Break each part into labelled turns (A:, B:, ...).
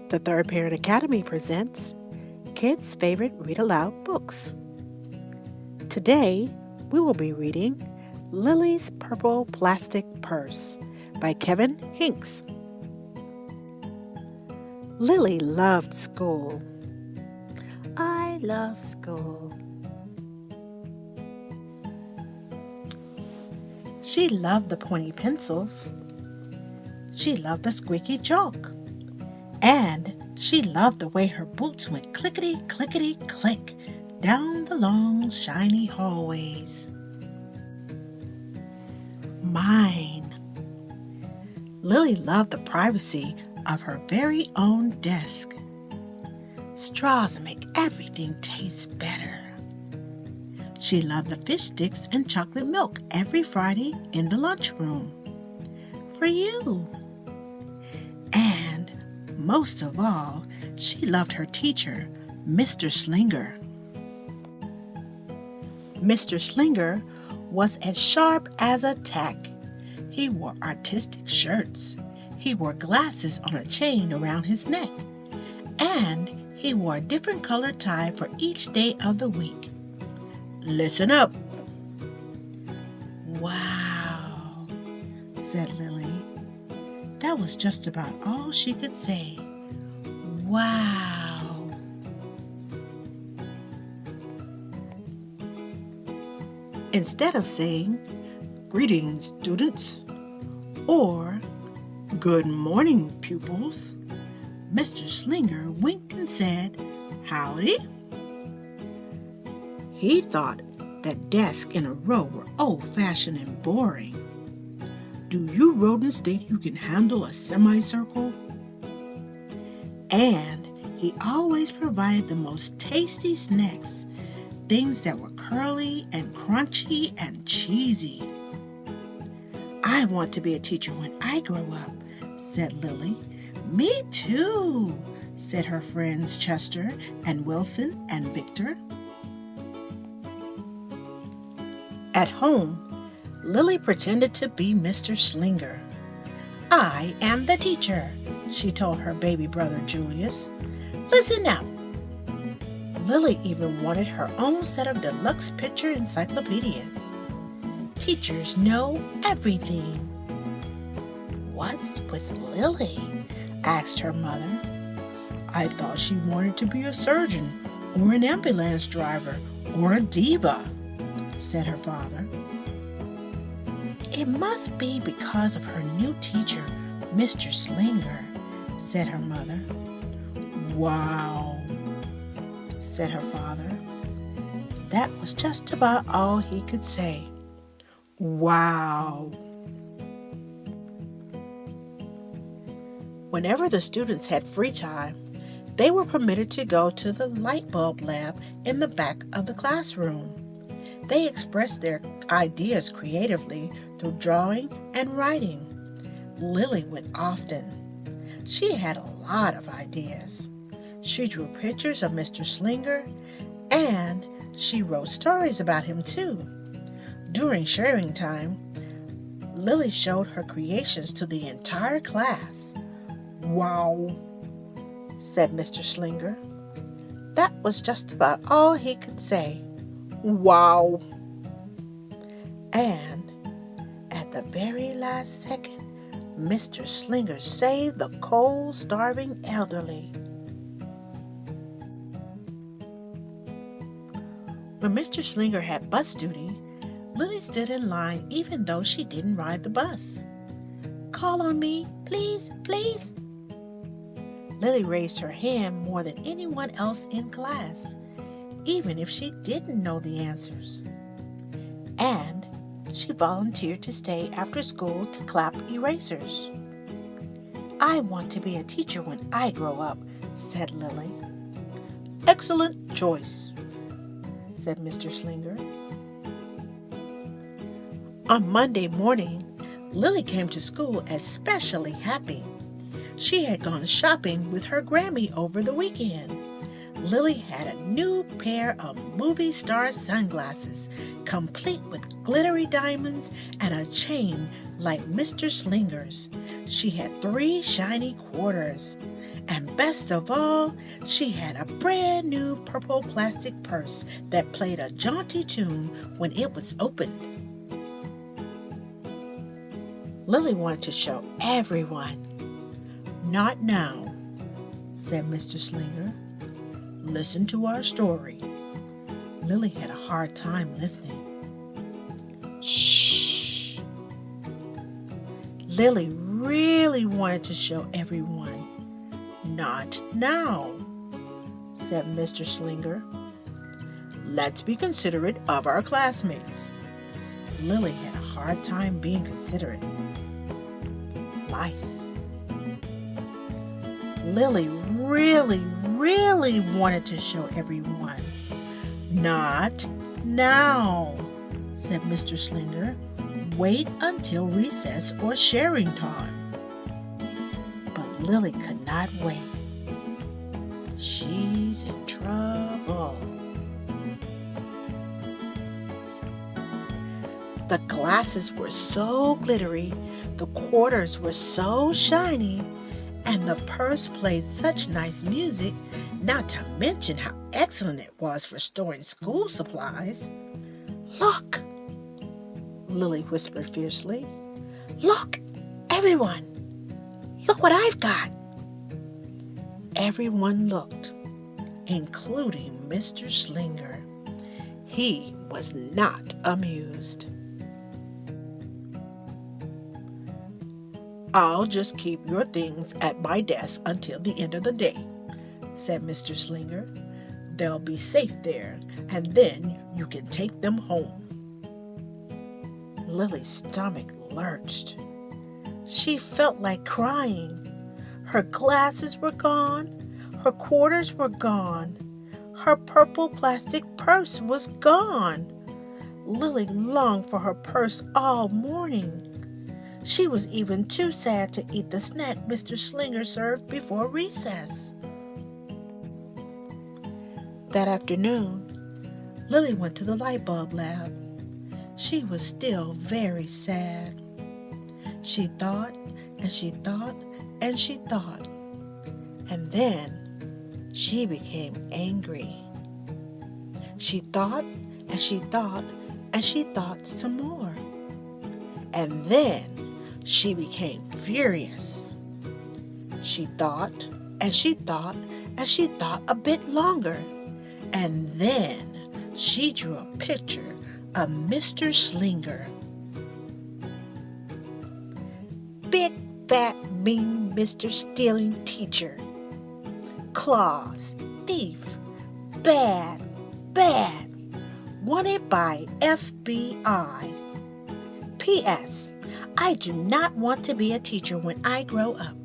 A: The Third Parent Academy presents Kids' Favorite Read Aloud Books. Today, we will be reading Lilly's Purple Plastic Purse by Kevin Henkes. Lilly loved school. I love school. She loved the pointy pencils. She loved the squeaky chalk. And she loved the way her boots went clickety, clickety, click down the long, shiny hallways. Mine. Lilly loved the privacy of her very own desk. Straws make everything taste better. She loved the fish sticks and chocolate milk every Friday in the lunchroom. For you. And most of all, she loved her teacher, Mr. Slinger. Mr. Slinger was as sharp as a tack. He wore artistic shirts. He wore glasses on a chain around his neck. And he wore a different colored tie for each day of the week. Listen up. Wow, said Lilly. That was just about all she could say. Wow. Instead of saying, "Greetings, students," or "Good morning, pupils," Mr. Slinger winked and said, "Howdy." He thought that desks in a row were old-fashioned and boring. Do you rodents think you can handle a semicircle? And he always provided the most tasty snacks, things that were curly and crunchy and cheesy. I want to be a teacher when I grow up, said Lilly. Me too, said her friends Chester and Wilson and Victor. At home, Lilly pretended to be Mr. Slinger. I am the teacher, she told her baby brother Julius. Listen now. Lilly even wanted her own set of deluxe picture encyclopedias. Teachers know everything. What's with Lilly? Asked her mother. I thought she wanted to be a surgeon or an ambulance driver or a diva, said her father. It must be because of her new teacher, Mr. Slinger, said her mother. Wow, said her father. That was just about all he could say. Wow. Whenever the students had free time, they were permitted to go to the light bulb lab in the back of the classroom. They expressed their ideas creatively through drawing and writing. Lilly went often. She had a lot of ideas. She drew pictures of Mr. Slinger, and she wrote stories about him too. During sharing time, Lilly showed her creations to the entire class. Wow, said Mr. Slinger. That was just about all he could say. Wow. And at the very last second, Mr. Slinger saved the cold, starving elderly. When Mr. Slinger had bus duty, Lilly stood in line even though she didn't ride the bus. Call on me, please, please. Lilly raised her hand more than anyone else in class, even if she didn't know the answers. And she volunteered to stay after school to clap erasers. I want to be a teacher when I grow up, said Lilly. Excellent choice, said Mr. Slinger. On Monday morning, Lilly came to school especially happy. She had gone shopping with her Grammy over the weekend. Lilly had a new pair of movie star sunglasses, complete with glittery diamonds and a chain like Mr. Slinger's. She had 3 shiny quarters, And best of all, she had a brand new purple plastic purse that played a jaunty tune when it was opened. Lily wanted to show everyone. "Not now," said Mr. Slinger. "Listen to our story." Lily had a hard time listening. "Shh." Lily really wanted to show everyone. "Not now," said Mr. Slinger. "Let's be considerate of our classmates." Lily had a hard time being considerate. Lice. Lily really wanted to show everyone. "Not now," said Mr. Slinger. "Wait until recess or sharing time." But Lily could not wait. She's in trouble. The glasses were so glittery, the quarters were so shiny, and the purse played such nice music, not to mention how excellent it was for storing school supplies. "Look!" Lily whispered fiercely. "Look, everyone! Look what I've got!" Everyone looked, including Mr. Slinger. He was not amused. "I'll just keep your things at my desk until the end of the day," said Mr. Slinger. "They'll be safe there, and then you can take them home." Lily's stomach lurched. She felt like crying. Her glasses were gone. Her quarters were gone. Her purple plastic purse was gone. Lily longed for her purse all morning. She was even too sad to eat the snack Mr. Slinger served before recess. That afternoon, Lily went to the light bulb lab. She was still very sad. She thought and she thought and she thought. And then she became angry. She thought and she thought and she thought some more. And then she became furious. She thought and she thought and she thought a bit longer. And then she drew a picture of Mr. Slinger. Big, fat, mean Mr. Stealing Teacher. Claws, thief, bad, bad. Wanted by FBI. P.S. I do not want to be a teacher when I grow up.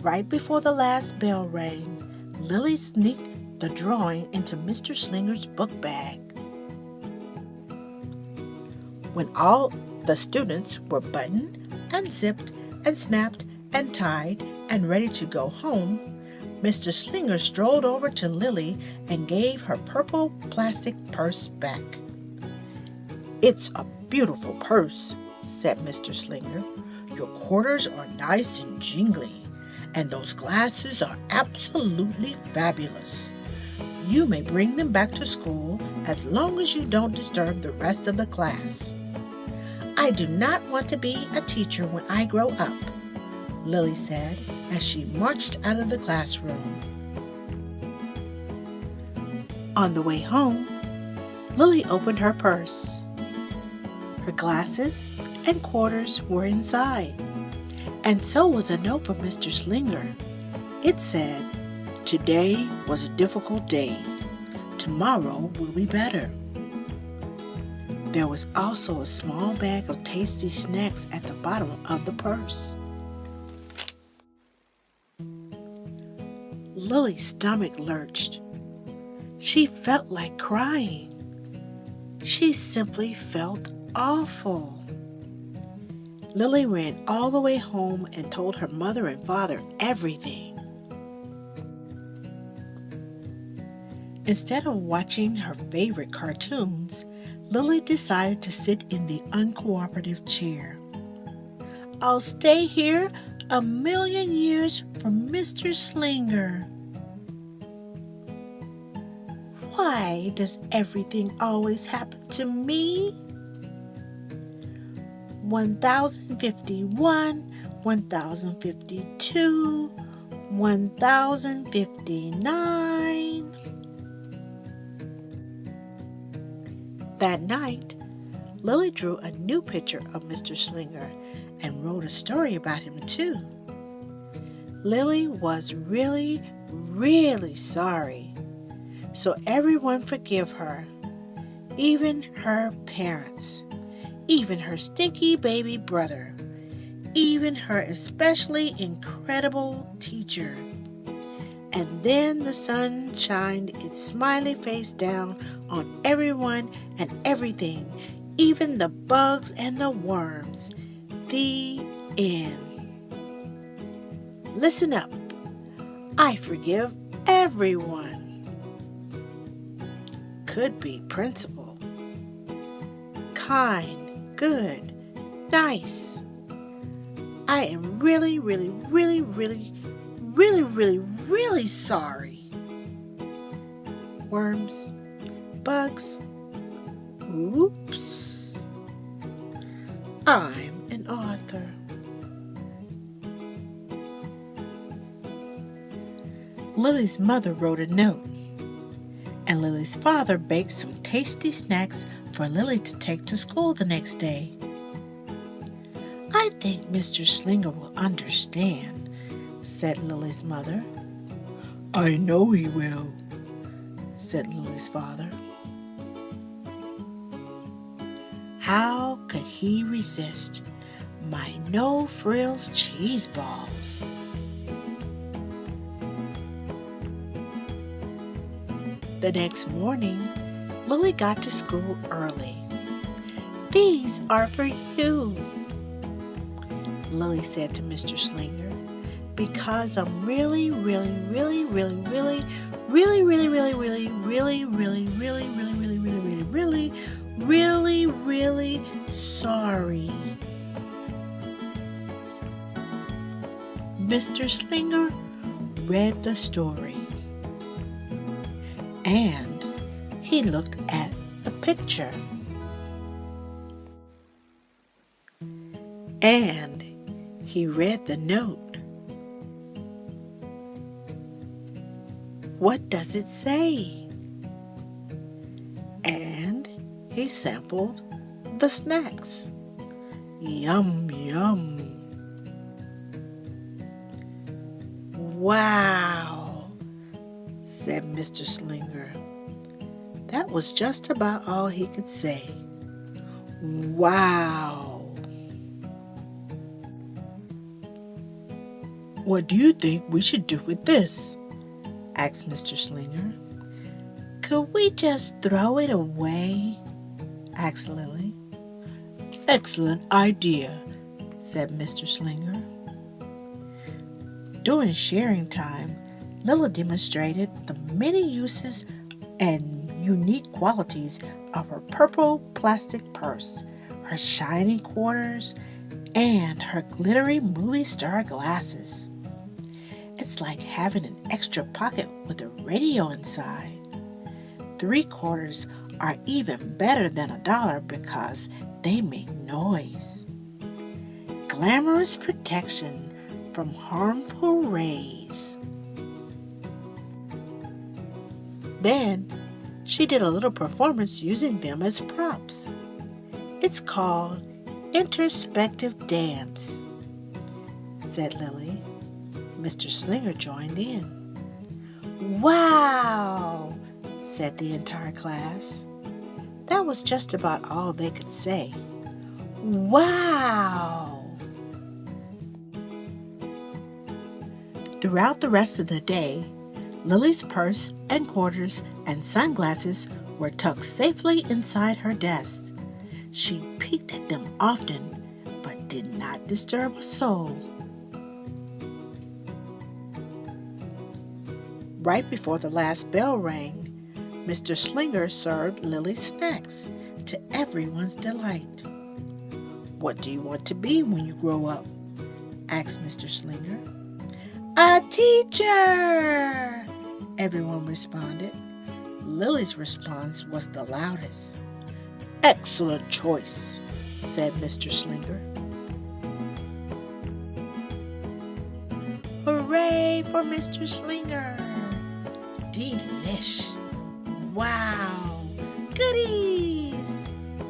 A: Right before the last bell rang, Lily sneaked the drawing into Mr. Slinger's book bag. When all the students were buttoned, unzipped, and snapped, and tied, and ready to go home, Mr. Slinger strolled over to Lily and gave her purple plastic purse back. "It's a beautiful purse," said Mr. Slinger. "Your quarters are nice and jingly, and those glasses are absolutely fabulous. You may bring them back to school as long as you don't disturb the rest of the class." "I do not want to be a teacher when I grow up," Lily said as she marched out of the classroom. On the way home, Lily opened her purse. Her glasses and quarters were inside, and so was a note from Mr. Slinger. It said, "Today was a difficult day. Tomorrow will be better." There was also a small bag of tasty snacks at the bottom of the purse. Lily's stomach lurched. She felt like crying. She simply felt awful. Lily ran all the way home and told her mother and father everything. Instead of watching her favorite cartoons, Lily decided to sit in the uncooperative chair. "I'll stay here 1,000,000 years for Mr. Slinger. Why does everything always happen to me? 1,051, 1,052, 1,059. That night, Lilly drew a new picture of Mr. Slinger and wrote a story about him too. Lilly was really, really sorry, so everyone forgive her, even her parents, even her stinky baby brother, even her especially incredible teacher. And then the sun shined its smiley face down on everyone and everything, even the bugs and the worms. The end. Listen up. I forgive everyone. Could be principal. Kind, good, nice. I am really, really, really, really, really, really, really sorry. Worms, bugs. Oops. I'm an author. Lily's mother wrote a note, and Lily's father baked some tasty snacks for Lily to take to school the next day. I think Mr. Slinger will understand, said Lily's mother. I know he will, said Lily's father. How could he resist my no-frills cheese balls? The next morning, Lily got to school early. These are for you, Lily said to Mr. Slinger, because I'm really, really, really, really, really, really, really, really, really, really, really, really, really, really, really, really, really, really sorry. Mr. Slinger read the story, and he looked at the picture, and he read the note. What does it say? And he sampled the snacks. Yum, yum. Wow, said Mr. Slinger. That was just about all he could say. Wow. What do you think we should do with this? Asked Mr. Slinger. Could we just throw it away? Asked Lily. Excellent idea, said Mr. Slinger. During sharing time, Lily demonstrated the many uses and unique qualities of her purple plastic purse, her shiny quarters, and her glittery movie star glasses. It's like having an extra pocket with a radio inside. 3/4 are even better than $1 because they make noise. Glamorous protection from harmful rays. Then she did a little performance using them as props. It's called introspective dance, said Lily. Mr. Slinger joined in. Wow, said the entire class. That was just about all they could say. Wow! Throughout the rest of the day, Lily's purse and quarters and sunglasses were tucked safely inside her desk. She peeked at them often, but did not disturb a soul. Right before the last bell rang, Mr. Slinger served Lily snacks to everyone's delight. What do you want to be when you grow up? asked Mr. Slinger. A teacher! Everyone responded. Lily's response was the loudest. Excellent choice, said Mr. Slinger. Hooray for Mr. Slinger! Delish! Wow! Goodies!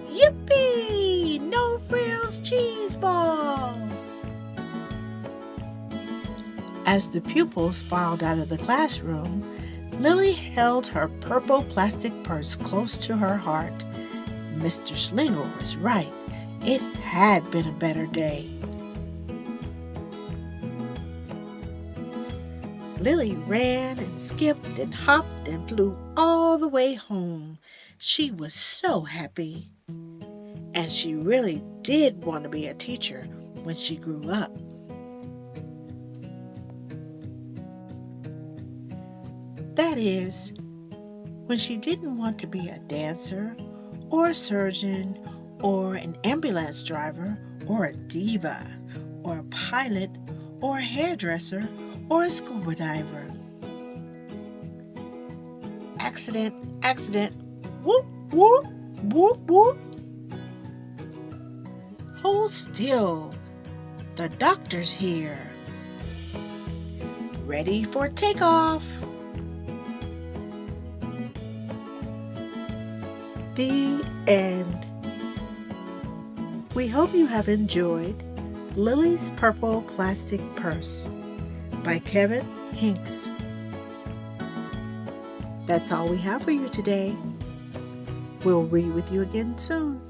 A: Yippee! No frills cheese balls! As the pupils filed out of the classroom, Lily held her purple plastic purse close to her heart. Mr. Slinger was right. It had been a better day. Lily ran and skipped and hopped and flew all the way home. She was so happy. And she really did want to be a teacher when she grew up. That is, when she didn't want to be a dancer or a surgeon or an ambulance driver or a diva or a pilot or a hairdresser or a scuba diver. Accident, accident, whoop, whoop, whoop, whoop. Hold still, the doctor's here. Ready for takeoff. The end. We hope you have enjoyed Lily's Purple Plastic Purse by Kevin Henkes. That's all we have for you today. We'll read with you again soon.